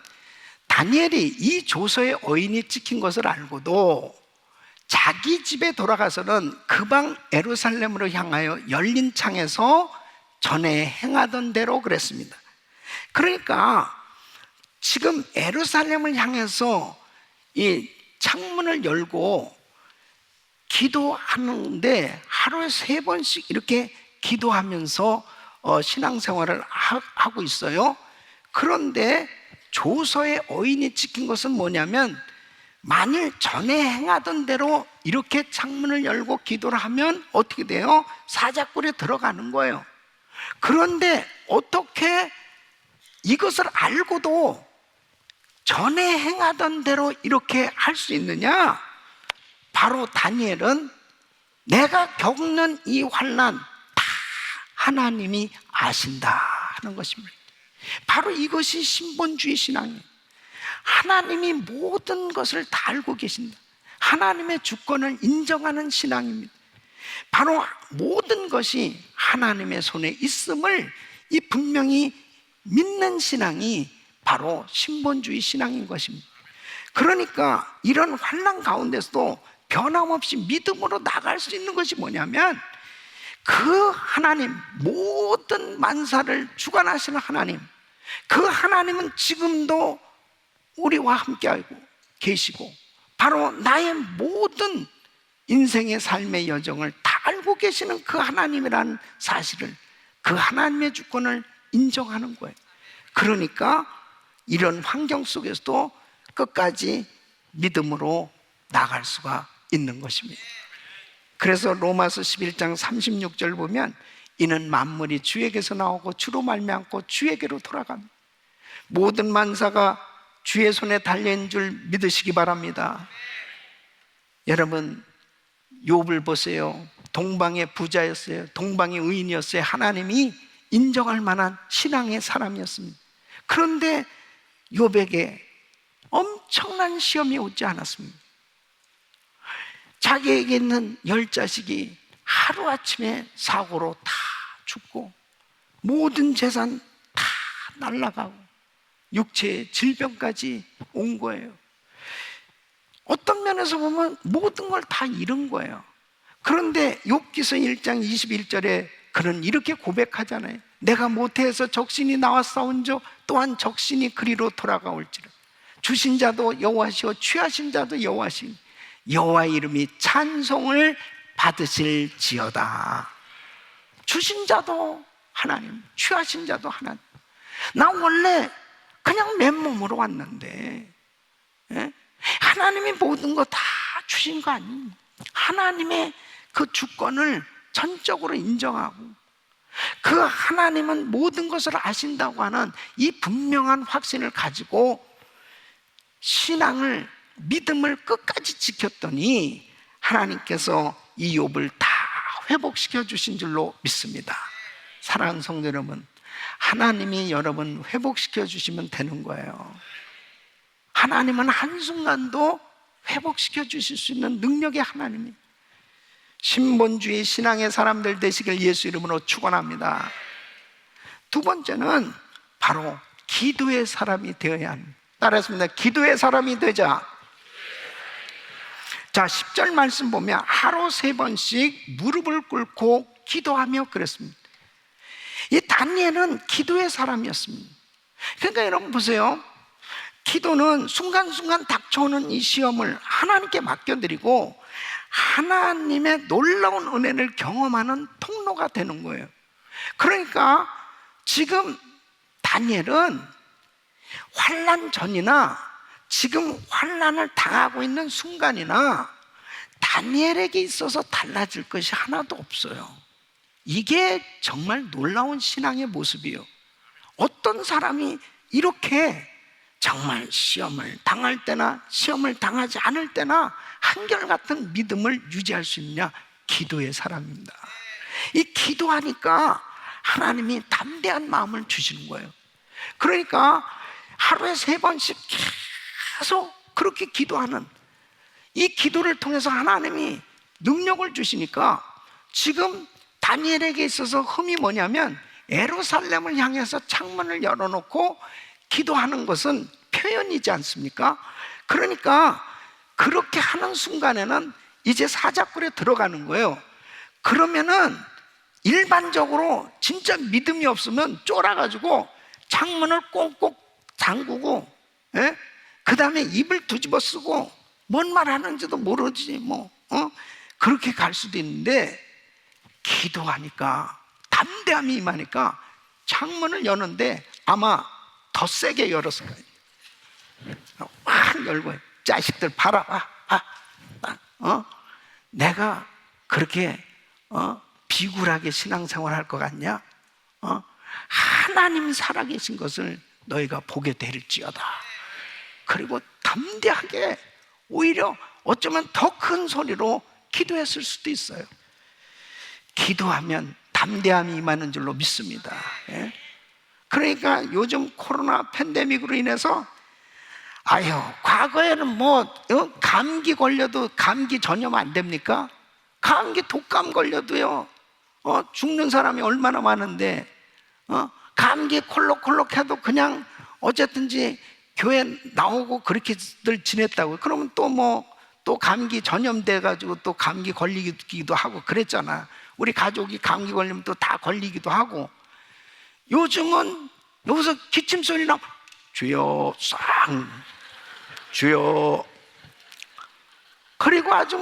다니엘이 이 조서의 어인이 찍힌 것을 알고도 자기 집에 돌아가서는 그 방 예루살렘으로 향하여 열린 창에서 전에 행하던 대로 그랬습니다. 그러니까 지금 예루살렘을 향해서 이 창문을 열고 기도하는데 하루에 3번씩 이렇게 기도하면서 신앙생활을 하고 있어요. 그런데 조서의 어인이 찍힌 것은 뭐냐면, 만일 전에 행하던 대로 이렇게 창문을 열고 기도를 하면 어떻게 돼요? 사자굴에 들어가는 거예요. 그런데 어떻게 이것을 알고도 전에 행하던 대로 이렇게 할 수 있느냐? 바로 다니엘은 내가 겪는 이 환난 다 하나님이 아신다는 것입니다. 바로 이것이 신본주의 신앙이에요. 하나님이 모든 것을 다 알고 계신다. 하나님의 주권을 인정하는 신앙입니다. 바로 모든 것이 하나님의 손에 있음을 이 분명히 믿는 신앙이 바로 신본주의 신앙인 것입니다. 그러니까 이런 환난 가운데서도 변함없이 믿음으로 나갈 수 있는 것이 뭐냐면, 그 하나님, 모든 만사를 주관하시는 하나님, 그 하나님은 지금도 우리와 함께하고 계시고 바로 나의 모든 인생의 삶의 여정을 다 알고 계시는 그 하나님이라는 사실을, 그 하나님의 주권을 인정하는 거예요. 그러니까 이런 환경 속에서도 끝까지 믿음으로 나갈 수가 있는 것입니다. 그래서 로마서 11장 36절 보면 이는 만물이 주에게서 나오고 주로 말미암고 주에게로 돌아갑니다. 모든 만사가 주의 손에 달려있는 줄 믿으시기 바랍니다. 여러분, 욥을 보세요. 동방의 부자였어요. 동방의 의인이었어요. 하나님이 인정할 만한 신앙의 사람이었습니다. 그런데 욥에게 엄청난 시험이 오지 않았습니다. 자기에게 있는 10자식이 하루아침에 사고로 다 죽고 모든 재산 다 날아가고 육체의 질병까지 온 거예요. 어떤 면에서 보면 모든 걸 다 잃은 거예요. 그런데 욥기서 1장 21절에 그는 이렇게 고백하잖아요. 내가 모태에서 적신이 나왔사온즉 또한 적신이 그리로 돌아가올지라. 주신 자도 여호와시오 취하신 자도 여호와시니 여호와 이름이 찬송을 받으실지어다. 주신 자도 하나님, 취하신 자도 하나님. 나 원래 그냥 맨몸으로 왔는데 하나님이 모든 거 다 주신 거 아니에요. 하나님의 그 주권을 전적으로 인정하고 그 하나님은 모든 것을 아신다고 하는 이 분명한 확신을 가지고 신앙을 믿음을 끝까지 지켰더니 하나님께서 이 욥을 다 회복시켜 주신 줄로 믿습니다. 사랑하는 성도 여러분, 하나님이 여러분 회복시켜 주시면 되는 거예요. 하나님은 한순간도 회복시켜 주실 수 있는 능력의 하나님이, 신본주의 신앙의 사람들 되시길 예수 이름으로 축원합니다. 두 번째는 바로 기도의 사람이 되어야 합니다. 따라했습니다. 기도의 사람이 되자. 자, 10절 말씀 보면 하루 3번씩 무릎을 꿇고 기도하며 그랬습니다. 이 다니엘은 기도의 사람이었습니다. 그러니까 여러분 보세요. 기도는 순간순간 닥쳐오는 이 시험을 하나님께 맡겨드리고 하나님의 놀라운 은혜를 경험하는 통로가 되는 거예요. 그러니까 지금 다니엘은 환난 전이나 지금 환난을 당하고 있는 순간이나 다니엘에게 있어서 달라질 것이 하나도 없어요. 이게 정말 놀라운 신앙의 모습이에요. 어떤 사람이 이렇게 정말 시험을 당할 때나 시험을 당하지 않을 때나 한결같은 믿음을 유지할 수 있느냐? 기도의 사람입니다. 이 기도하니까 하나님이 담대한 마음을 주시는 거예요. 그러니까 하루에 3번씩 계속 그렇게 기도하는, 이 기도를 통해서 하나님이 능력을 주시니까 지금 다니엘에게 있어서 흠이 뭐냐면 예루살렘을 향해서 창문을 열어놓고 기도하는 것은 표현이지 않습니까? 그러니까 그렇게 하는 순간에는 이제 사자굴에 들어가는 거예요. 그러면은 일반적으로 진짜 믿음이 없으면 쫄아가지고 창문을 꼭꼭 잠그고, 그 다음에 입을 뒤집어 쓰고 뭔 말 하는지도 모르지 그렇게 갈 수도 있는데, 기도하니까 담대함이 임하니까 창문을 여는데 아마 더 세게 열었을 거예요. 확 열고, 자식들 봐라, 내가 그렇게 비굴하게 신앙생활 할 것 같냐? 하나님 살아계신 것을 너희가 보게 될지어다. 그리고 담대하게, 오히려 어쩌면 더 큰 소리로 기도했을 수도 있어요. 기도하면 담대함이 임하는 줄로 믿습니다. 그러니까 요즘 코로나 팬데믹으로 인해서 과거에는 감기 걸려도 감기 전염 안 됩니까? 감기 독감 걸려도요 죽는 사람이 얼마나 많은데, 감기 콜록콜록 해도 그냥 어쨌든지 교회 나오고 그렇게들 지냈다고. 그러면 또 감기 전염돼 가지고 또 감기 걸리기도 하고 그랬잖아. 우리 가족이 감기 걸리면 또 다 걸리기도 하고. 요즘은 여기서 기침 소리 나면 주여 쌍 주여, 그리고 아주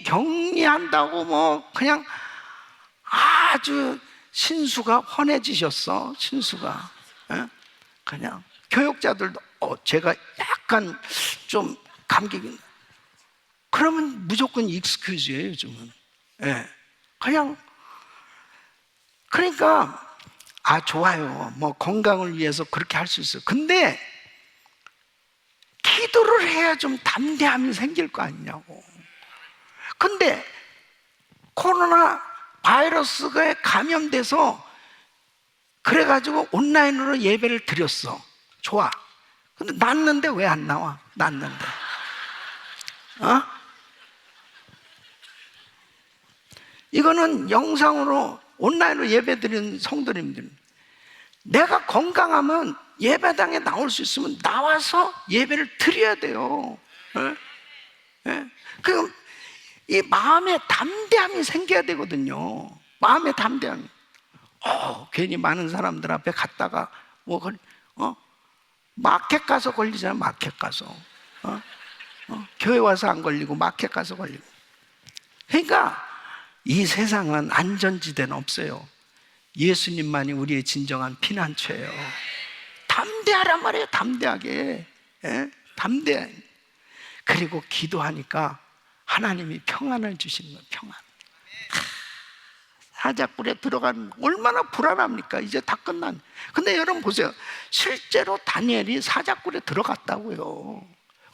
격리한다고 그냥 아주 신수가 환해지셨어. 신수가. 그냥 교육자들도 제가 약간 좀 감기, 그러면 무조건 익스큐즈예요 요즘은. 그냥 그러니까 좋아요. 건강을 위해서 그렇게 할 수 있어요. 근데 기도를 해야 좀 담대함이 생길 거 아니냐고. 근데 코로나 바이러스에 감염돼서 그래가지고 온라인으로 예배를 드렸어. 좋아. 근데 낫는데 왜 안 나와? 낫는데. 이거는 영상으로 온라인으로 예배 드리는 성도님들, 내가 건강하면 예배당에 나올 수 있으면 나와서 예배를 드려야 돼요. 그럼 이 마음에 담대함이 생겨야 되거든요. 마음에 담대함이. 괜히 많은 사람들 앞에 갔다가 마켓 가서 걸리잖아. 마켓 가서 교회 와서 안 걸리고 마켓 가서 걸리고. 그러니까 이 세상은 안전지대는 없어요. 예수님만이 우리의 진정한 피난처예요. 담대하란 말이에요. 담대하게. 담대. 그리고 기도하니까 하나님이 평안을 주시는 거예요. 평안. 사자굴에 들어가는 얼마나 불안합니까? 이제 다 끝난. 근데 여러분 보세요. 실제로 다니엘이 사자굴에 들어갔다고요.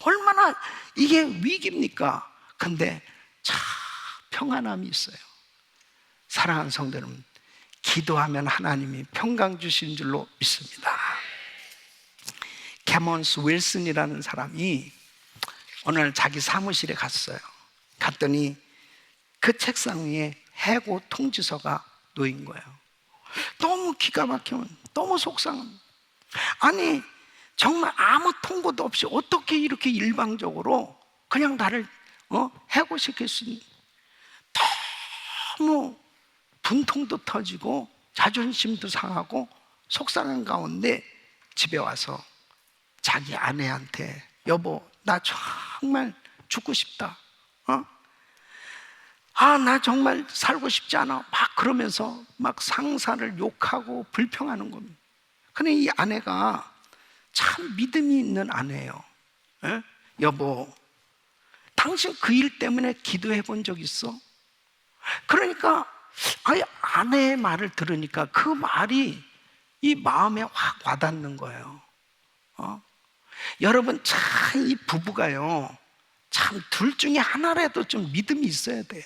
얼마나 이게 위기입니까? 근데 참 평안함이 있어요. 사랑하는 성도 여러분, 기도하면 하나님이 평강 주신 줄로 믿습니다. 캐먼스 윌슨이라는 사람이 오늘 자기 사무실에 갔어요. 갔더니 그 책상 위에 해고 통지서가 놓인 거예요. 너무 기가 막히면 너무 속상합니다. 아니 정말 아무 통보도 없이 어떻게 이렇게 일방적으로 그냥 나를 해고시킬 수 있는, 너무 분통도 터지고 자존심도 상하고 속상한 가운데 집에 와서 자기 아내한테 여보 나 정말 죽고 싶다, 나 정말 살고 싶지 않아 막 그러면서 막 상사를 욕하고 불평하는 겁니다. 근데 이 아내가 참 믿음이 있는 아내예요. 여보 당신 그 일 때문에 기도해 본 적 있어? 그러니까 아내의 말을 들으니까 그 말이 이 마음에 확 와닿는 거예요. 여러분 참 이 부부가요 참 둘 중에 하나라도 좀 믿음이 있어야 돼.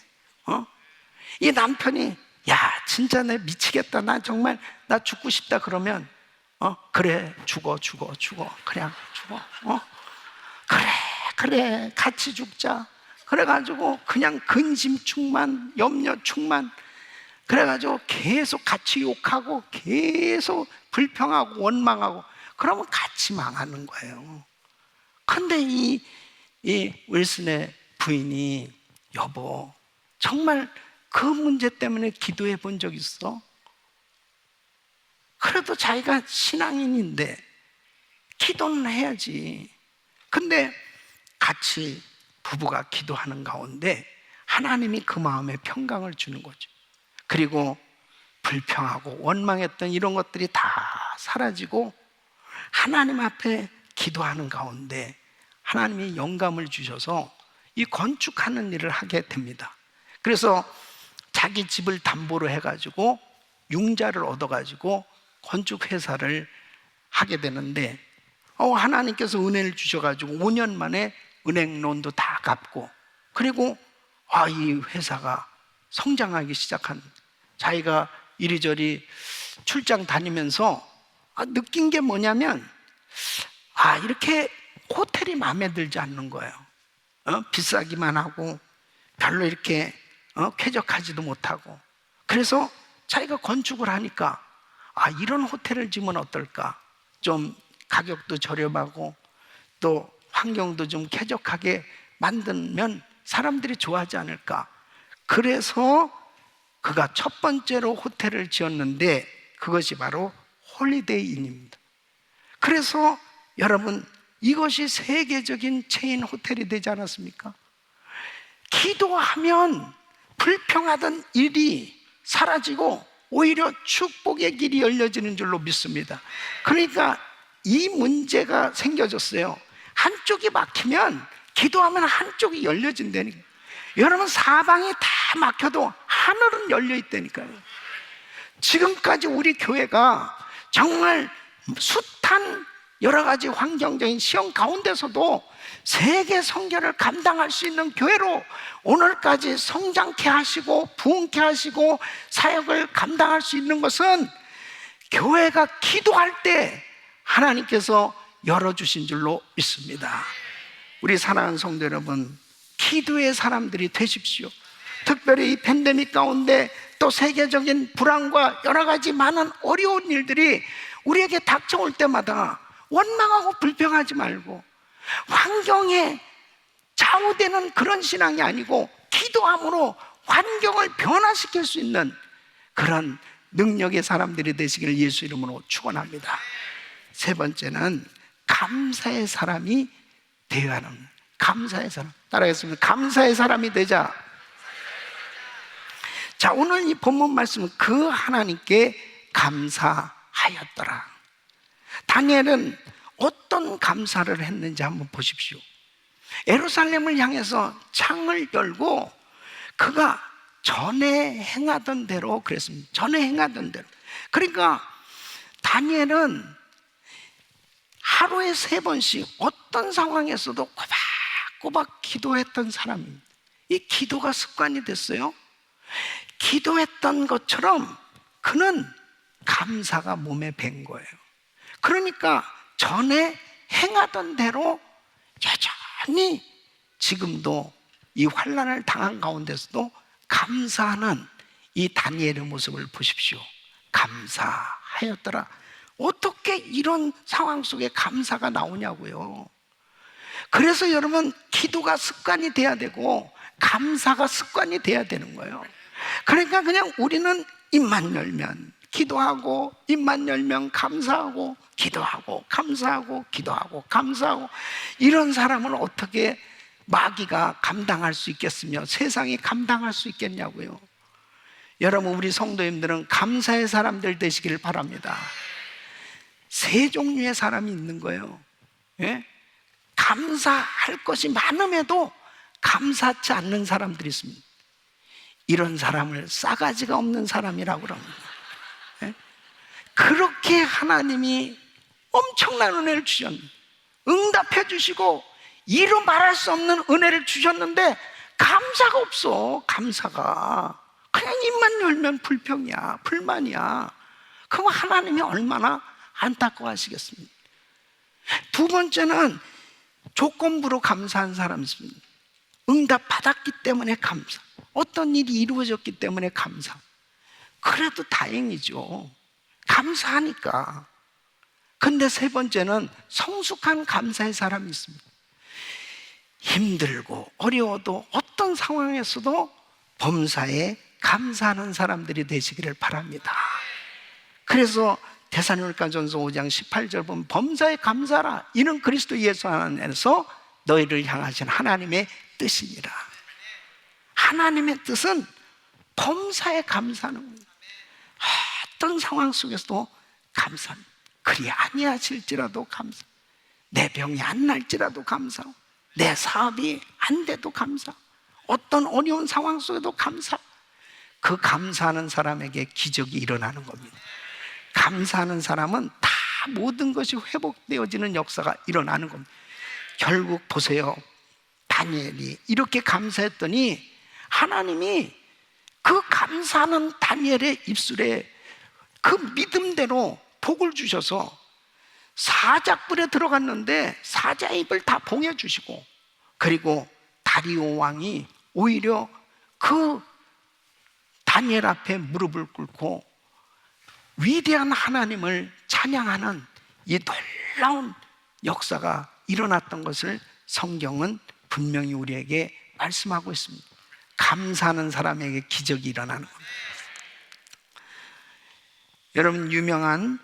이 남편이 야 진짜 내 미치겠다 나 정말 나 죽고 싶다 그러면 그래 죽어 그냥 죽어 그래 같이 죽자 그래가지고 그냥 근심 충만 염려 충만 그래가지고 계속 같이 욕하고 계속 불평하고 원망하고 그러면 같이 망하는 거예요. 근데 이 윌슨의 부인이 여보 정말 그 문제 때문에 기도해 본 적 있어? 그래도 자기가 신앙인인데 기도는 해야지. 근데 같이 부부가 기도하는 가운데 하나님이 그 마음에 평강을 주는 거죠. 그리고 불평하고 원망했던 이런 것들이 다 사라지고 하나님 앞에 기도하는 가운데 하나님이 영감을 주셔서 이 건축하는 일을 하게 됩니다. 그래서 자기 집을 담보로 해가지고 융자를 얻어가지고 건축회사를 하게 되는데 하나님께서 은혜를 주셔가지고 5년 만에 은행론도 다 갚고 그리고 이 회사가 성장하기 시작한, 자기가 이리저리 출장 다니면서 느낀 게 뭐냐면 이렇게 호텔이 마음에 들지 않는 거예요. 비싸기만 하고 별로 이렇게 쾌적하지도 못하고. 그래서 자기가 건축을 하니까 이런 호텔을 지으면 어떨까, 좀 가격도 저렴하고 또 환경도 좀 쾌적하게 만들면 사람들이 좋아하지 않을까. 그래서 그가 첫 번째로 호텔을 지었는데 그것이 바로 홀리데이 인입니다. 그래서 여러분 이것이 세계적인 체인 호텔이 되지 않았습니까? 기도하면 불평하던 일이 사라지고 오히려 축복의 길이 열려지는 줄로 믿습니다. 그러니까 이 문제가 생겨졌어요. 한쪽이 막히면 기도하면 한쪽이 열려진다니까. 여러분 사방이 다 막혀도 하늘은 열려 있다니까요. 지금까지 우리 교회가 정말 숱한 여러 가지 환경적인 시험 가운데서도 세계 선교를 감당할 수 있는 교회로 오늘까지 성장케 하시고 부흥케 하시고 사역을 감당할 수 있는 것은 교회가 기도할 때 하나님께서 열어주신 줄로 믿습니다. 우리 사랑하는 성도 여러분, 기도의 사람들이 되십시오. 특별히 이 팬데믹 가운데 또 세계적인 불안과 여러 가지 많은 어려운 일들이 우리에게 닥쳐올 때마다 원망하고 불평하지 말고 환경에 좌우되는 그런 신앙이 아니고 기도함으로 환경을 변화시킬 수 있는 그런 능력의 사람들이 되시기를 예수 이름으로 축원합니다. 세 번째는 감사의 사람이 되어야 하는, 감사의 사람. 따라하겠습니다. 감사의 사람이 되자. 자, 오늘 이 본문 말씀은 그 하나님께 감사하였더라. 다니엘은 어떤 감사를 했는지 한번 보십시오. 예루살렘을 향해서 창을 열고 그가 전에 행하던 대로 그랬습니다. 전에 행하던 대로. 그러니까 다니엘은 하루에 3번씩 어떤 상황에서도 꼬박꼬박 기도했던 사람입니다. 이 기도가 습관이 됐어요. 기도했던 것처럼 그는 감사가 몸에 밴 거예요. 그러니까 전에 행하던 대로 여전히 지금도 이 환난을 당한 가운데서도 감사하는 이 다니엘의 모습을 보십시오. 감사하였더라. 어떻게 이런 상황 속에 감사가 나오냐고요. 그래서 여러분, 기도가 습관이 돼야 되고 감사가 습관이 돼야 되는 거예요. 그러니까 그냥 우리는 입만 열면 기도하고, 입만 열면 감사하고, 기도하고 감사하고, 기도하고 감사하고, 이런 사람을 어떻게 마귀가 감당할 수 있겠으며 세상이 감당할 수 있겠냐고요. 여러분, 우리 성도님들은 감사의 사람들 되시길 바랍니다. 3종류의 사람이 있는 거예요. 예? 감사할 것이 많음에도 감사치 않는 사람들이 있습니다. 이런 사람을 싸가지가 없는 사람이라고 그럽니다. 예? 그렇게 하나님이 엄청난 은혜를 주셨는데, 응답해 주시고 이루 말할 수 없는 은혜를 주셨는데 감사가 없어. 감사가 그냥 입만 열면 불평이야, 불만이야. 그럼 하나님이 얼마나 안타까워하시겠습니까? 2번째는 조건부로 감사한 사람이 있습니다. 응답 받았기 때문에 감사, 어떤 일이 이루어졌기 때문에 감사. 그래도 다행이죠. 감사하니까. 근데 3번째는 성숙한 감사의 사람이 있습니다. 힘들고 어려워도 어떤 상황에서도 범사에 감사하는 사람들이 되시기를 바랍니다. 그래서 데살로니가전서 5장 18절 보면 범사에 감사하라. 이는 그리스도 예수 안에서 너희를 향하신 하나님의 뜻이니라. 하나님의 뜻은 범사에 감사하는 겁니다. 어떤 상황 속에서도 감사합니다. 그리 아니하실지라도 감사, 내 병이 안 날지라도 감사, 내 사업이 안 돼도 감사, 어떤 어려운 상황 속에도 감사. 그 감사하는 사람에게 기적이 일어나는 겁니다. 감사하는 사람은 다 모든 것이 회복되어지는 역사가 일어나는 겁니다. 결국 보세요, 다니엘이 이렇게 감사했더니 하나님이 그 감사하는 다니엘의 입술에 그 믿음대로 복을 주셔서 사자뿔에 들어갔는데 사자의 입을 다 봉해 주시고, 그리고 다리오 왕이 오히려 그 다니엘 앞에 무릎을 꿇고 위대한 하나님을 찬양하는 이 놀라운 역사가 일어났던 것을 성경은 분명히 우리에게 말씀하고 있습니다. 감사하는 사람에게 기적이 일어나는 겁니다. 여러분, 유명한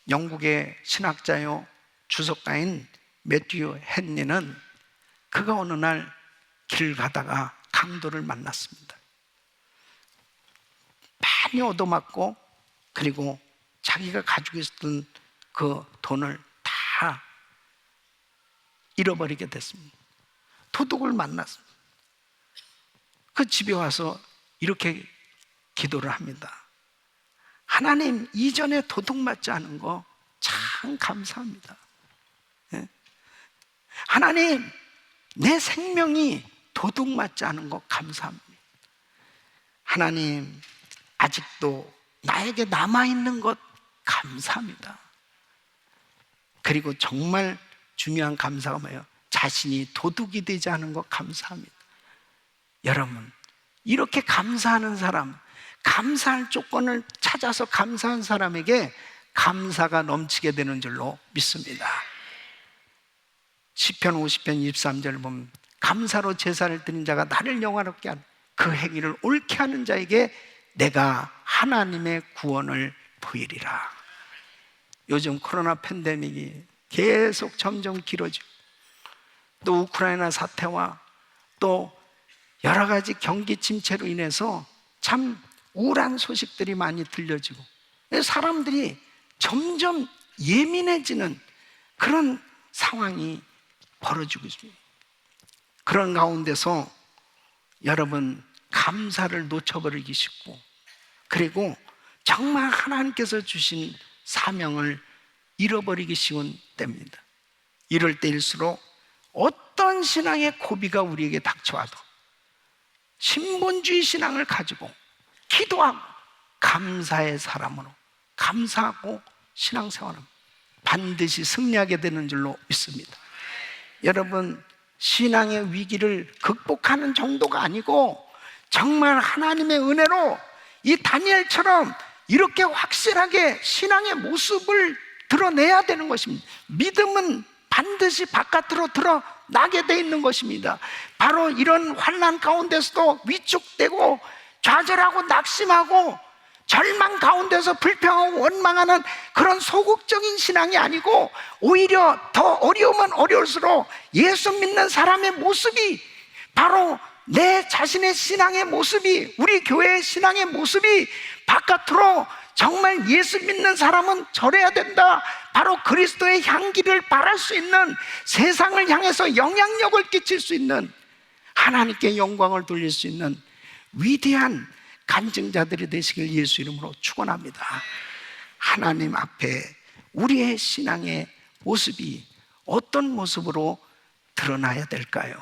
영국의 신학자요 주석가인 매튜 헨리는 그가 어느 날 길 가다가 강도를 만났습니다. 많이 얻어맞고, 그리고 자기가 가지고 있었던 그 돈을 다 잃어버리게 됐습니다. 도둑을 만났습니다. 그 집에 와서 이렇게 기도를 합니다. 하나님, 이전에 도둑 맞지 않은 거 참 감사합니다. 하나님, 내 생명이 도둑 맞지 않은 거 감사합니다. 하나님, 아직도 나에게 남아있는 것 감사합니다. 그리고 정말 중요한 감사가 뭐예요? 자신이 도둑이 되지 않은 것 감사합니다. 여러분, 이렇게 감사하는 사람, 감사할 조건을 찾아서 감사한 사람에게 감사가 넘치게 되는 줄로 믿습니다. 시편 50편 23절을 보면 감사로 제사를 드린 자가 나를 영화롭게 하는 그 행위를 옳게 하는 자에게 내가 하나님의 구원을 보이리라. 요즘 코로나 팬데믹이 계속 점점 길어지고, 또 우크라이나 사태와 또 여러 가지 경기 침체로 인해서 참 우울한 소식들이 많이 들려지고, 사람들이 점점 예민해지는 그런 상황이 벌어지고 있습니다. 그런 가운데서 여러분, 감사를 놓쳐버리기 쉽고, 그리고 정말 하나님께서 주신 사명을 잃어버리기 쉬운 때입니다. 이럴 때일수록 어떤 신앙의 고비가 우리에게 닥쳐와도 신본주의 신앙을 가지고 기도하고 감사의 사람으로 감사하고 신앙생활은 반드시 승리하게 되는 줄로 믿습니다. 여러분, 신앙의 위기를 극복하는 정도가 아니고 정말 하나님의 은혜로 이 다니엘처럼 이렇게 확실하게 신앙의 모습을 드러내야 되는 것입니다. 믿음은 반드시 바깥으로 드러나게 돼 있는 것입니다. 바로 이런 환난 가운데서도 위축되고 좌절하고 낙심하고 절망 가운데서 불평하고 원망하는 그런 소극적인 신앙이 아니고 오히려 더 어려우면 어려울수록 예수 믿는 사람의 모습이, 바로 내 자신의 신앙의 모습이, 우리 교회의 신앙의 모습이 바깥으로 정말 예수 믿는 사람은 저래야 된다, 바로 그리스도의 향기를 발할 수 있는, 세상을 향해서 영향력을 끼칠 수 있는, 하나님께 영광을 돌릴 수 있는 위대한 간증자들이 되시길 예수 이름으로 축원합니다. 하나님 앞에 우리의 신앙의 모습이 어떤 모습으로 드러나야 될까요?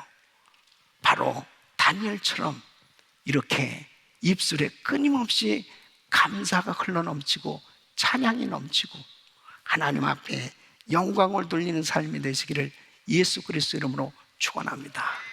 바로 다니엘처럼 이렇게 입술에 끊임없이 감사가 흘러넘치고 찬양이 넘치고 하나님 앞에 영광을 돌리는 삶이 되시기를 예수 그리스도 이름으로 축원합니다.